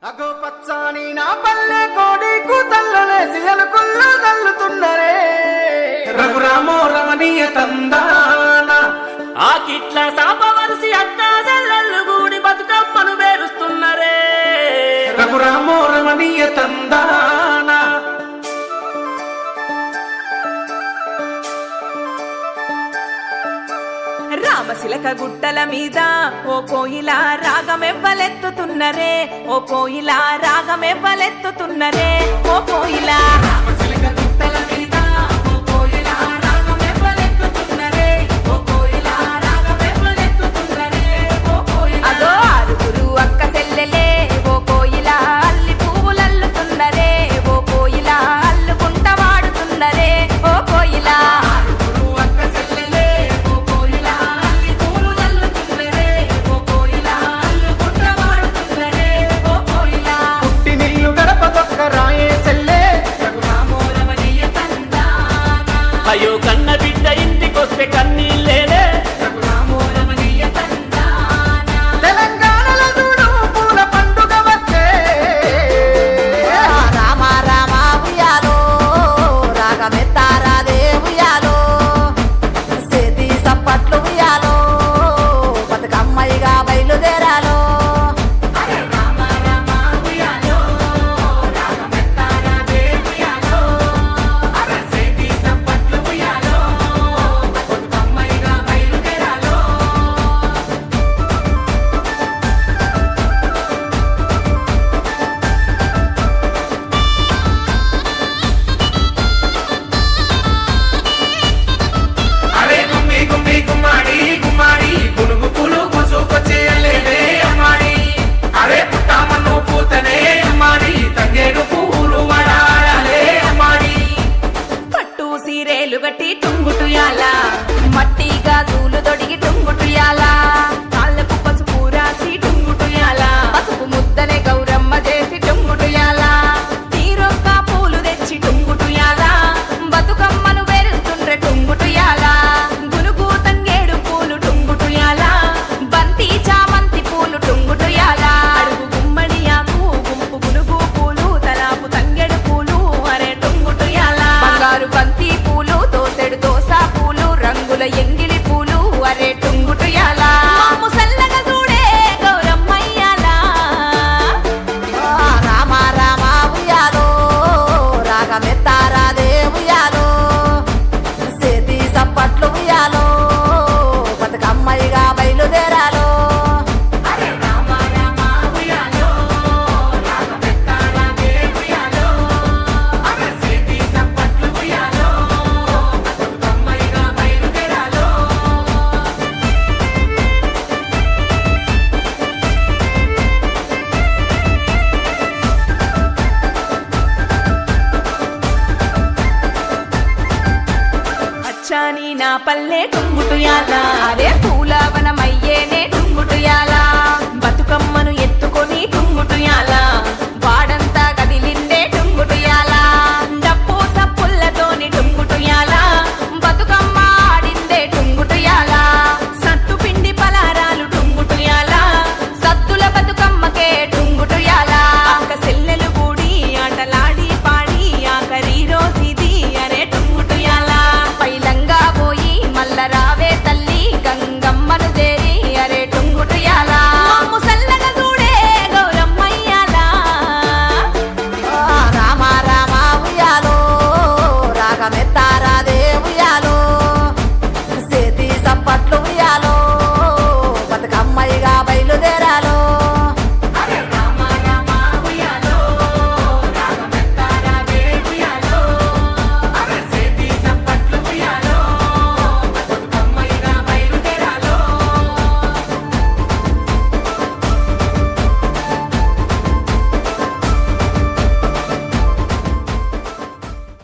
అగో పచ్చాని నా పల్లె కోడి కూతల్లనే సియలుకుల్లు తల్లుతున్నరే రఘురామో రమణీయ తందాన ఆ కిట్ల సాపవలసి అక్క చెల్లెళ్ళు గూడి బతుకమ్మను పేరుస్తున్నరే రఘురామో రమణీయ తందాన రామశిలక గుట్టల మీద ఓ కోయిల రాగమెవ్వలెత్తుతున్నరే ఓ కోయిల రాగమెవ్వలెత్తుతున్నరే ఓ కోయిల రామశిలక గుట్టల మీద ఓ కోయిల రాగమెవ్వలెత్తుతున్నరే ఓ కోయిల రాగమెవ్వలెత్తుతున్నరే ఓ కోయిల అదో ఆరుగురు అక్క చెల్లెలే ఓ కోయిల అల్లి పువ్వులల్లుతున్నరే ఓ కోయిల అల్లుకుంట వాడుతున్నరే ఓ కోయిల అయ్యో కన్న బిడ్డ ఇంటికొస్తే కన్నీళ్ళేనే తెలంగాణలో చూడు పూల పండుగ వచ్చే రామ రామ ఉయ్యాలో రాగమెత్తారాదే ఉయ్యాలో సేతి సప్పట్లు ఉయ్యాలో బతుకమ్మయ్యగా బయలుదేరాలో అరే గుమ్మి గుమ్మి గుమ్మాడి గుమ్మాడి గునుగు పూలు కొసుకొచ్చేయలేదే అమ్మాడి అరే పుట్టామన్ను పూతనే అమ్మాడి తంగేడు పూలు వడాలే అమ్మాడి పట్టు సీరేలు గట్టి టుంగుటుయాల మట్టి గాజులు తొడిగి టుంగుటుయాల కాళ్ళకు పసుపు రాసి టుంగుటుయాల పసుపు ముద్దనే గౌరమ్మ చేసి టుంగుటుయాల తీరొక్క పూలు తెచ్చి టుంగుటుయాల బతుకమ్మను వెరుస్తుండ్రె టుంగుటుయాల గునుగు తంగేడు పూలు టుంగుటుయాల బంతి చామంతి పూలు టుంగుటుయాల అడుగు గుమ్మడి ఆకు గుంపు గునుగు పూలు తలాపు తంగేడు పూలు అరే టుంగుటుయాల బంగారు బంతి పూలు దోసెడు దోస పూలు రంగుల ఎంగిలి పూలు అరే టుంగుటుయాల ముసల్లగా చూడే గౌరమ్మయ్యాల రామ రామ ఉయ్యాలో రాగమెత్తారాదే ఉయ్యాలో సేతి సప్పట్లు ఉయ్యాలో బతుకమ్మయ్యగా బయలుదేరాలో అచ్చాని నా పల్లె టుంగుటుయాల అరే పూలవనమయ్యేనే టుంగుటుయాల